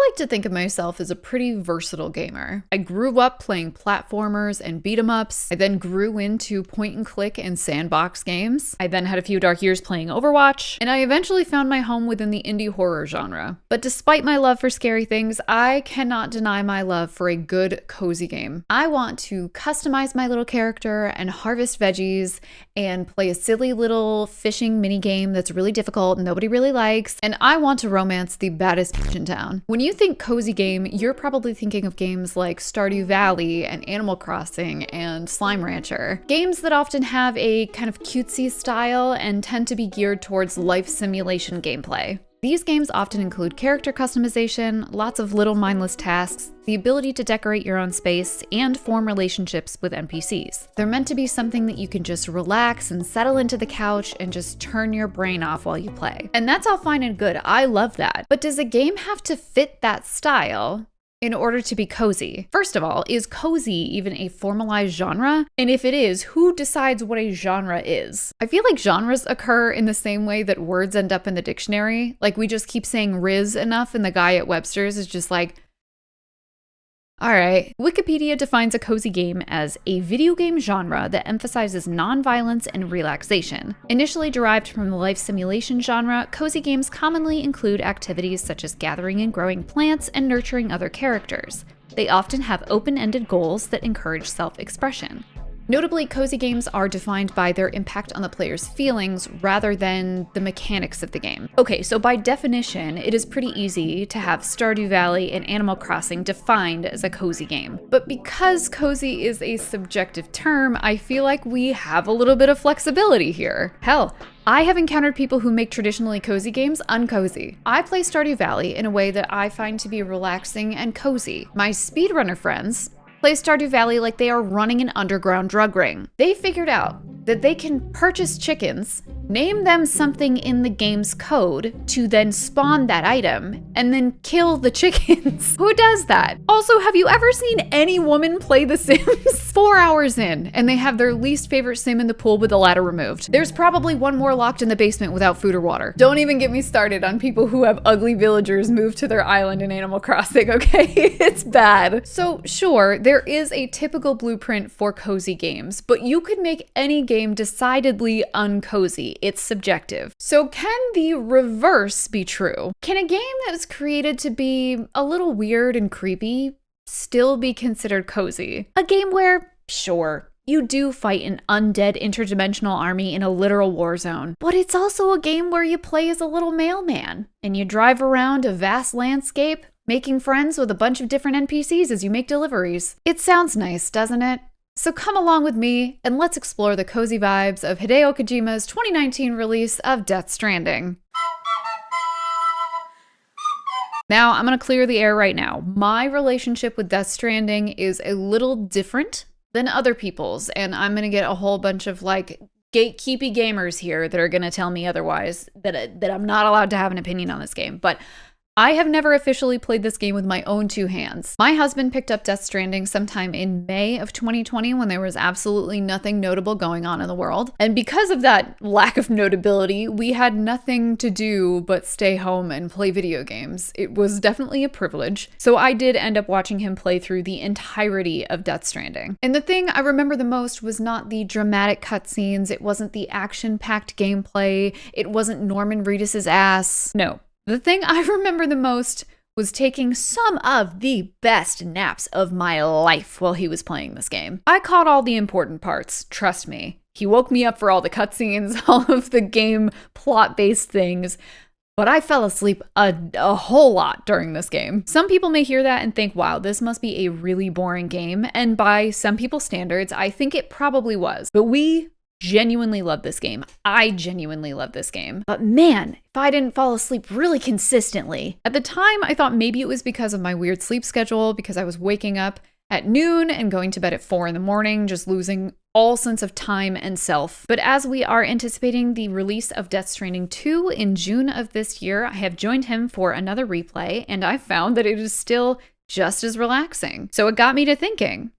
like to think of myself as a pretty versatile gamer. I grew up playing platformers and beat 'em ups. I then grew into point and click and sandbox games. I then had a few dark years playing Overwatch, and I eventually found my home within the indie horror genre. But despite my love for scary things, I cannot deny my love for a good cozy game. I want to customize my little character and harvest veggies and play a silly little fishing mini game that's really difficult and nobody really likes, and I want to romance the baddest bitch in town. When you think cozy game, you're probably thinking of games like Stardew Valley and Animal Crossing and Slime Rancher. Games that often have a kind of cutesy style and tend to be geared towards life simulation gameplay. These games often include character customization, lots of little mindless tasks, the ability to decorate your own space, and form relationships with NPCs. They're meant to be something that you can just relax and settle into the couch and just turn your brain off while you play. And that's all fine and good. I love that. But does a game have to fit that style in order to be cozy? First of all, is cozy even a formalized genre? And if it is, who decides what a genre is? I feel like genres occur in the same way that words end up in the dictionary. Like we just keep saying Riz enough and the guy at Webster's is just like, all right. Wikipedia defines a cozy game as a video game genre that emphasizes non-violence and relaxation. Initially derived from the life simulation genre, cozy games commonly include activities such as gathering and growing plants and nurturing other characters. They often have open-ended goals that encourage self-expression. Notably, cozy games are defined by their impact on the player's feelings rather than the mechanics of the game. Okay, so by definition, it is pretty easy to have Stardew Valley and Animal Crossing defined as a cozy game. But because cozy is a subjective term, I feel like we have a little bit of flexibility here. Hell, I have encountered people who make traditionally cozy games uncozy. I play Stardew Valley in a way that I find to be relaxing and cozy. My speedrunner friends play Stardew Valley like they are running an underground drug ring. They figured out that they can purchase chickens, name them something in the game's code to then spawn that item, and then kill the chickens. Who does that? Also, have you ever seen any woman play The Sims? 4 hours in, and they have their least favorite sim in the pool with the ladder removed. There's probably one more locked in the basement without food or water. Don't even get me started on people who have ugly villagers moved to their island in Animal Crossing, okay? It's bad. So sure, there is a typical blueprint for cozy games, but you could make any game decidedly uncozy. It's subjective. So can the reverse be true? Can a game that was created to be a little weird and creepy still be considered cozy? A game where, sure, you do fight an undead interdimensional army in a literal war zone, but it's also a game where you play as a little mailman and you drive around a vast landscape, making friends with a bunch of different NPCs as you make deliveries. It sounds nice, doesn't it? So come along with me and let's explore the cozy vibes of Hideo Kojima's 2019 release of Death Stranding. Now, I'm gonna clear the air right now. My relationship with Death Stranding is a little different than other people's, and I'm gonna get a whole bunch of like gatekeepy gamers here that are gonna tell me otherwise, that I'm not allowed to have an opinion on this game. But I have never officially played this game with my own two hands. My husband picked up Death Stranding sometime in May of 2020 when there was absolutely nothing notable going on in the world. And because of that lack of notability, we had nothing to do but stay home and play video games. It was definitely a privilege. So I did end up watching him play through the entirety of Death Stranding. And the thing I remember the most was not the dramatic cutscenes, it wasn't the action-packed gameplay, it wasn't Norman Reedus's ass. No. The thing I remember the most was taking some of the best naps of my life while he was playing this game. I caught all the important parts, trust me. He woke me up for all the cutscenes, all of the game plot-based things, but I fell asleep a whole lot during this game. Some people may hear that and think, wow, this must be a really boring game, and by some people's standards, I think it probably was. But we genuinely love this game. I genuinely love this game. But man, if I didn't fall asleep really consistently. At the time, I thought maybe it was because of my weird sleep schedule, because I was waking up at noon and going to bed at 4 in the morning, just losing all sense of time and self. But as we are anticipating the release of Death Stranding 2 in June of this year, I have joined him for another replay, and I found that it is still just as relaxing. So it got me to thinking,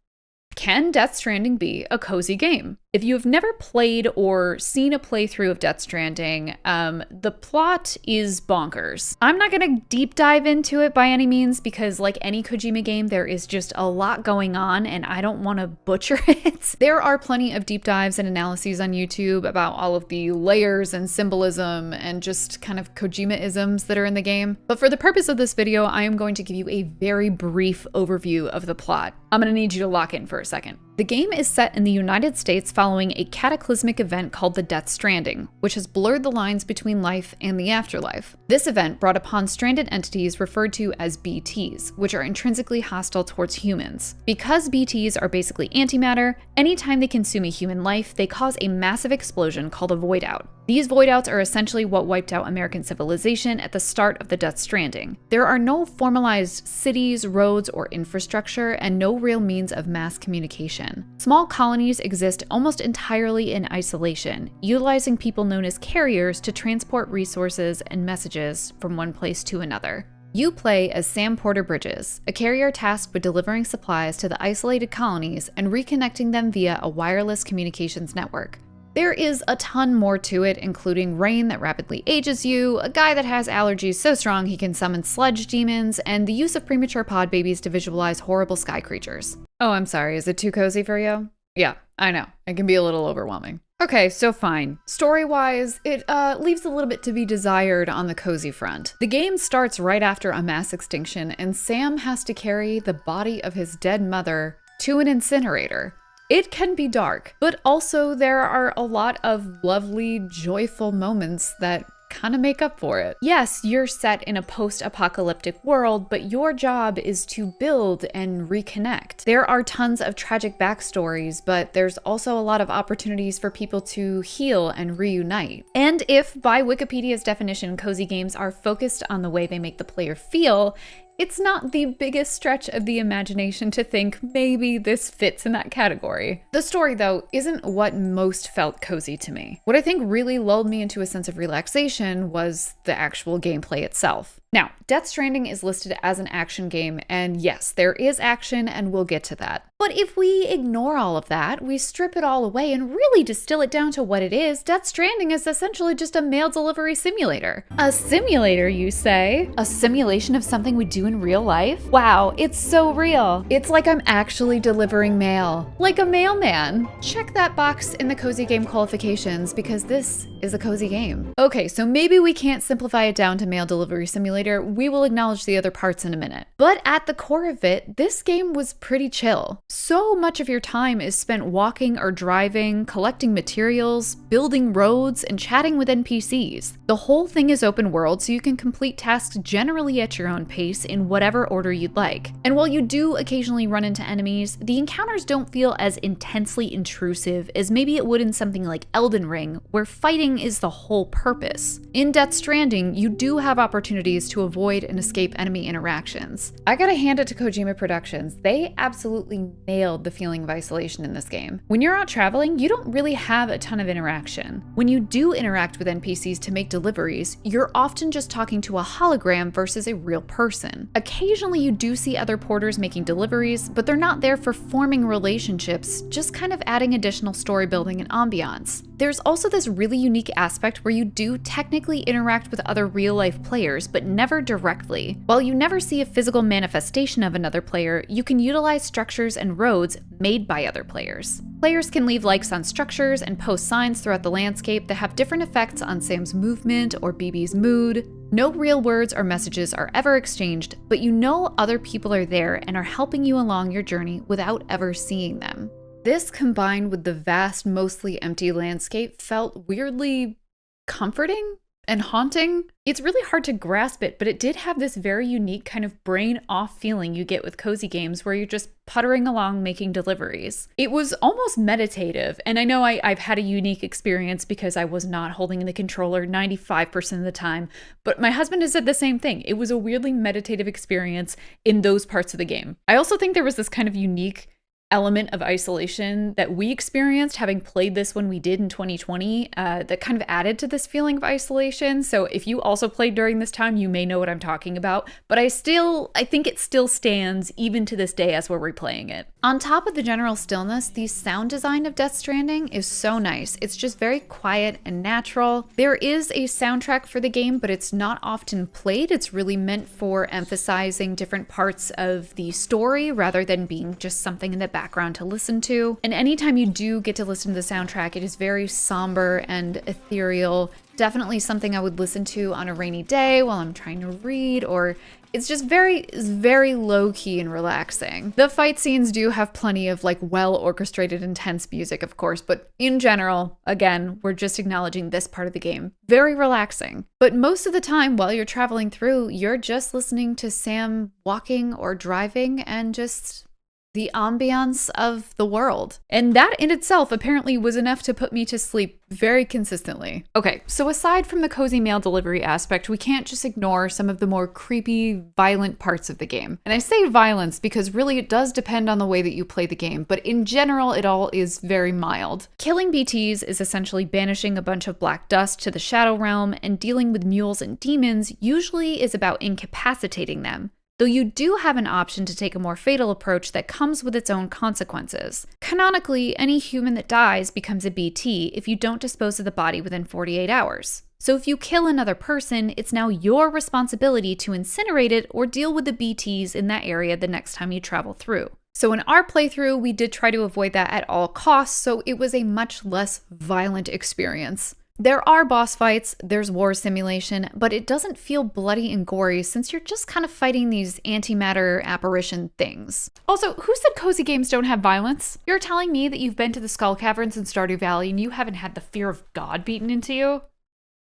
Can Death Stranding be a cozy game? If you have never played or seen a playthrough of Death Stranding, the plot is bonkers. I'm not going to deep dive into it by any means because, like any Kojima game, there is just a lot going on and I don't want to butcher it. There are plenty of deep dives and analyses on YouTube about all of the layers and symbolism and just kind of Kojima-isms that are in the game. But for the purpose of this video, I am going to give you a very brief overview of the plot. I'm going to need you to lock in for a second. The game is set in the United States following a cataclysmic event called the Death Stranding, which has blurred the lines between life and the afterlife. This event brought upon stranded entities referred to as BTs, which are intrinsically hostile towards humans. Because BTs are basically antimatter, anytime they consume a human life, they cause a massive explosion called a void out. These void outs are essentially what wiped out American civilization at the start of the Death Stranding. There are no formalized cities, roads, or infrastructure, and no real means of mass communication. Small colonies exist almost entirely in isolation, utilizing people known as carriers to transport resources and messages from one place to another. You play as Sam Porter Bridges, a carrier tasked with delivering supplies to the isolated colonies and reconnecting them via a wireless communications network. There is a ton more to it, including rain that rapidly ages you, a guy that has allergies so strong he can summon sludge demons, and the use of premature pod babies to visualize horrible sky creatures. Oh, I'm sorry, is it too cozy for you? Yeah, I know, it can be a little overwhelming. Okay, so fine. Story-wise, it leaves a little bit to be desired on the cozy front. The game starts right after a mass extinction, and Sam has to carry the body of his dead mother to an incinerator. It can be dark, but also there are a lot of lovely, joyful moments that kind of make up for it. Yes, you're set in a post-apocalyptic world, but your job is to build and reconnect. There are tons of tragic backstories, but there's also a lot of opportunities for people to heal and reunite. And if, by Wikipedia's definition, cozy games are focused on the way they make the player feel, it's not the biggest stretch of the imagination to think maybe this fits in that category. The story, though, isn't what most felt cozy to me. What I think really lulled me into a sense of relaxation was the actual gameplay itself. Now, Death Stranding is listed as an action game, and yes, there is action, and we'll get to that. But if we ignore all of that, we strip it all away and really distill it down to what it is, Death Stranding is essentially just a mail delivery simulator. A simulator, you say? A simulation of something we do in real life? Wow, it's so real. It's like I'm actually delivering mail. Like a mailman. Check that box in the cozy game qualifications because this is a cozy game. Okay, so maybe we can't simplify it down to mail delivery simulator. We will acknowledge the other parts in a minute. But at the core of it, this game was pretty chill. So much of your time is spent walking or driving, collecting materials, building roads, and chatting with NPCs. The whole thing is open world, so you can complete tasks generally at your own pace in whatever order you'd like. And while you do occasionally run into enemies, the encounters don't feel as intensely intrusive as maybe it would in something like Elden Ring, where fighting is the whole purpose. In Death Stranding, you do have opportunities to avoid and escape enemy interactions. I gotta hand it to Kojima Productions. They absolutely nailed the feeling of isolation in this game. When you're out traveling, you don't really have a ton of interaction. When you do interact with NPCs to make deliveries, you're often just talking to a hologram versus a real person. Occasionally you do see other porters making deliveries, but they're not there for forming relationships, just kind of adding additional story building and ambiance. There's also this really unique aspect where you do technically interact with other real-life players, but never directly. While you never see a physical manifestation of another player, you can utilize structures and roads made by other players. Players can leave likes on structures and post signs throughout the landscape that have different effects on Sam's movement or BB's mood. No real words or messages are ever exchanged, but you know other people are there and are helping you along your journey without ever seeing them. This, combined with the vast, mostly empty landscape, felt weirdly comforting and haunting. It's really hard to grasp it, but it did have this very unique kind of brain-off feeling you get with cozy games where you're just puttering along making deliveries. It was almost meditative, and I know I've had a unique experience because I was not holding the controller 95% of the time, but my husband has said the same thing. It was a weirdly meditative experience in those parts of the game. I also think there was this kind of unique element of isolation that we experienced having played this when we did in 2020 that kind of added to this feeling of isolation. So if you also played during this time, you may know what I'm talking about. But I think it still stands even to this day as we're replaying it. On top of the general stillness, the sound design of Death Stranding is so nice. It's just very quiet and natural. There is a soundtrack for the game, but it's not often played. It's really meant for emphasizing different parts of the story rather than being just something in the background to listen to. And anytime you do get to listen to the soundtrack, it is very somber and ethereal. Definitely something I would listen to on a rainy day while I'm trying to read, or it's just very low-key and relaxing. The fight scenes do have plenty of like well-orchestrated, intense music, of course, but in general, again, we're just acknowledging this part of the game. Very relaxing. But most of the time while you're traveling through, you're just listening to Sam walking or driving and just the ambiance of the world. And that in itself apparently was enough to put me to sleep very consistently. Okay, so aside from the cozy mail delivery aspect, we can't just ignore some of the more creepy, violent parts of the game. And I say violence because really it does depend on the way that you play the game, but in general, it all is very mild. Killing BTs is essentially banishing a bunch of black dust to the Shadow Realm, and dealing with mules and demons usually is about incapacitating them, though you do have an option to take a more fatal approach that comes with its own consequences. Canonically, any human that dies becomes a BT if you don't dispose of the body within 48 hours. So if you kill another person, it's now your responsibility to incinerate it or deal with the BTs in that area the next time you travel through. So in our playthrough, we did try to avoid that at all costs, so it was a much less violent experience. There are boss fights, there's war simulation, but it doesn't feel bloody and gory since you're just kind of fighting these antimatter apparition things. Also, who said cozy games don't have violence? You're telling me that you've been to the Skull Caverns in Stardew Valley and you haven't had the fear of God beaten into you?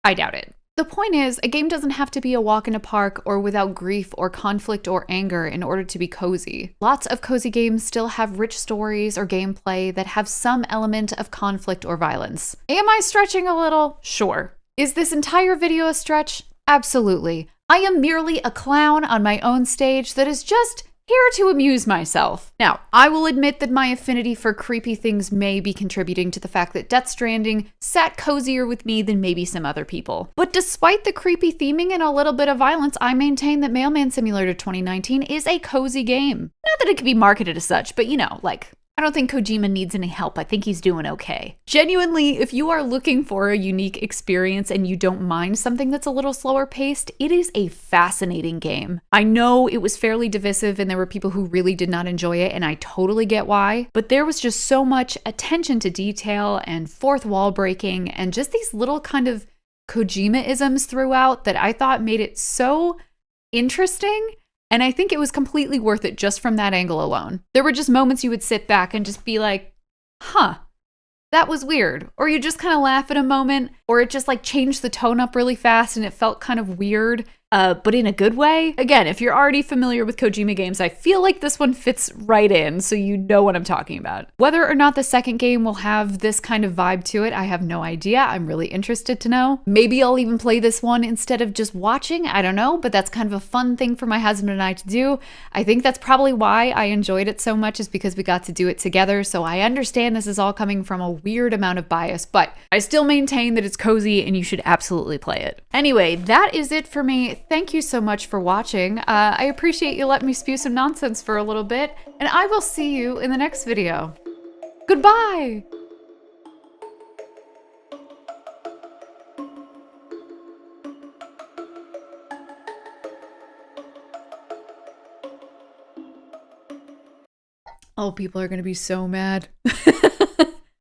I doubt it. The point is, a game doesn't have to be a walk in a park or without grief or conflict or anger in order to be cozy. Lots of cozy games still have rich stories or gameplay that have some element of conflict or violence. Am I stretching a little? Sure. Is this entire video a stretch? Absolutely. I am merely a clown on my own stage that is just here to amuse myself. Now, I will admit that my affinity for creepy things may be contributing to the fact that Death Stranding sat cozier with me than maybe some other people. But despite the creepy theming and a little bit of violence, I maintain that Mailman Simulator 2019 is a cozy game. Not that it could be marketed as such, but you know, like, I don't think Kojima needs any help. I think he's doing okay. Genuinely, if you are looking for a unique experience and you don't mind something that's a little slower paced, it is a fascinating game. I know it was fairly divisive and there were people who really did not enjoy it, and I totally get why, but there was just so much attention to detail and fourth wall breaking and just these little kind of Kojima-isms throughout that I thought made it so interesting. And I think it was completely worth it just from that angle alone. There were just moments you would sit back and just be like, huh, that was weird. Or you just kind of laugh at a moment, or it just like changed the tone up really fast and it felt kind of weird, but in a good way. Again, if you're already familiar with Kojima games, I feel like this one fits right in, so you know what I'm talking about. Whether or not the second game will have this kind of vibe to it, I have no idea. I'm really interested to know. Maybe I'll even play this one instead of just watching. I don't know, but that's kind of a fun thing for my husband and I to do. I think that's probably why I enjoyed it so much, is because we got to do it together. So I understand this is all coming from a weird amount of bias, but I still maintain that it's cozy and you should absolutely play it. Anyway, that is it for me. Thank you so much for watching. I appreciate you letting me spew some nonsense for a little bit, and I will see you in the next video. Goodbye! Oh, people are gonna be so mad.